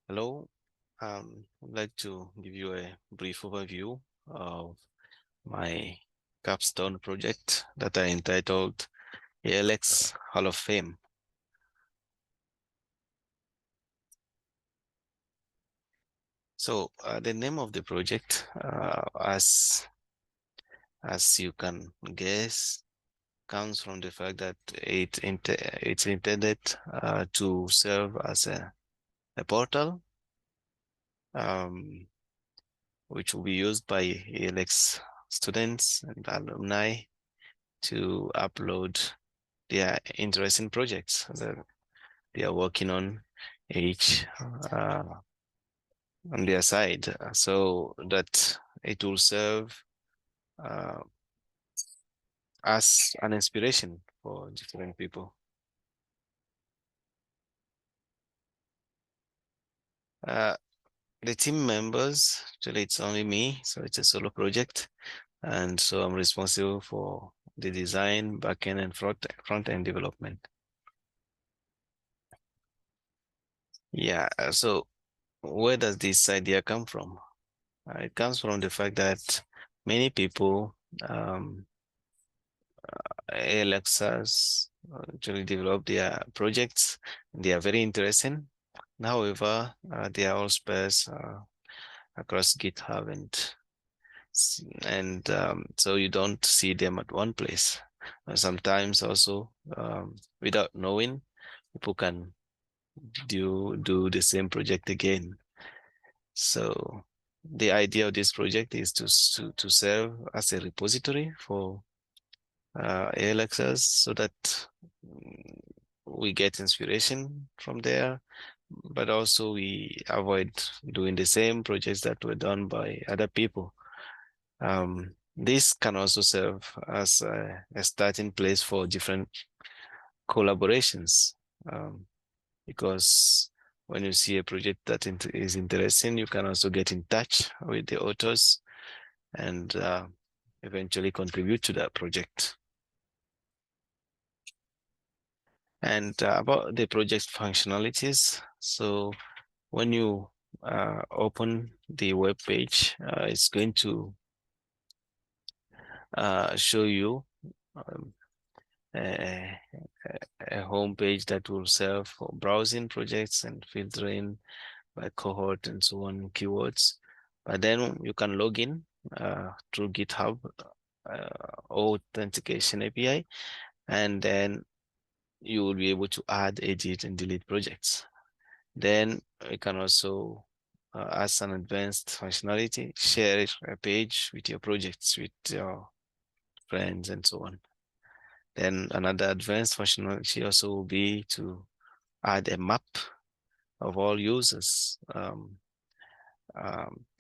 Hello, I'd like to give you a brief overview of my capstone project that I entitled ALX Hall of Fame. So the name of the project, as you can guess, comes from the fact that it's intended to serve as a portal um, which will be used by ALX students and alumni to upload their interesting projects that they are working on each on their side, so that it will serve uh, as an inspiration for different people. Uh, the team members, actually it's only me, so it's a solo project, and so I'm responsible for the design, backend, and front-end development. Yeah, so where does this idea come from? It comes from the fact that many people, ALXers, actually develop their projects. They are very interesting. However, they are all sparse across GitHub, and so you don't see them at one place. Sometimes also, without knowing, people can do the same project again. So the idea of this project is to serve as a repository for ALXs so that mm, we get inspiration from there, but also we avoid doing the same projects that were done by other people. This can also serve as a starting place for different collaborations, because when you see a project that is interesting, you can also get in touch with the authors and eventually contribute to that project. And about the project functionalities, so when you open the web page, it's going to show you um, a, a home page that will serve for browsing projects and filtering by cohort and so on, keywords. But then you can log in through GitHub authentication API, and then you will be able to add, edit, and delete projects. Then you can also, as an advanced functionality, share a page with your projects, with your friends, and so on. Then another advanced functionality also will be to add a map of all users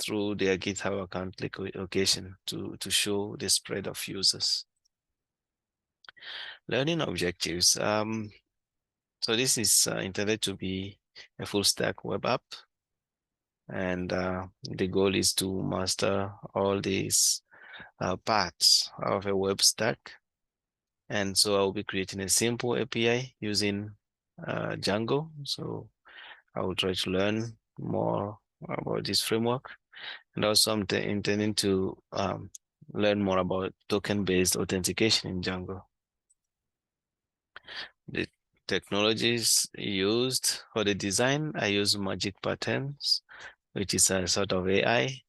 through their GitHub account location to show the spread of users. Learning objectives. So this is intended to be a full stack web app, and the goal is to master all these parts of a web stack. And so I'll be creating a simple API using Django. So I will try to learn more about this framework. And also I'm intending to learn more about token-based authentication in Django. The technologies used for the design, I use Magic Patterns, which is a sort of AI,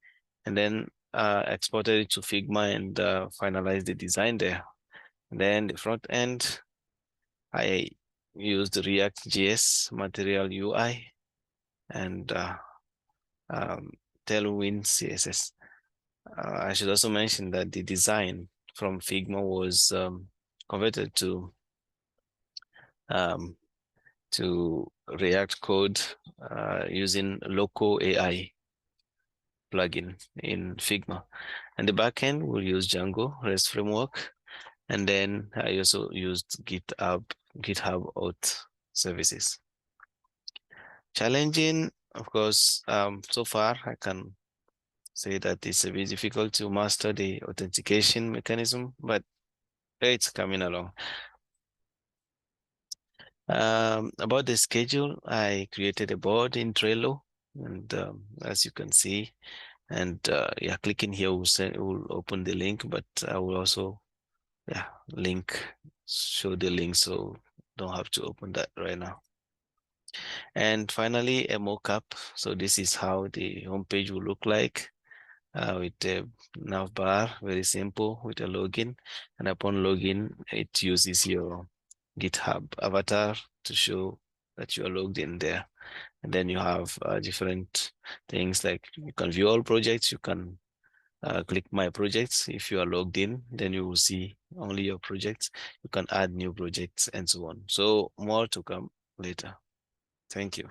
and then exported it to Figma and finalized the design there. And then the front end, I used React.js Material UI and um, Tailwind CSS. I should also mention that the design from Figma was converted um, to React code using local AI plugin in Figma. And the backend will use Django REST framework. And then I also used GitHub Auth services. Challenging, of course, so far I can say that it's a bit difficult to master the authentication mechanism, but it's coming along. About the schedule, I created a board in Trello And as you can see, and yeah, clicking here will open the link, but I will also show the link, so don't have to open that right now. And finally, a mockup. So this is how the homepage will look like, with a nav bar, very simple, with a login. And upon login, it uses your GitHub avatar to show that you are logged in there. And then you have different things, like you can view all projects. You can click my projects. If you are logged in, then you will see only your projects. You can add new projects and so on. So more to come later. Thank you.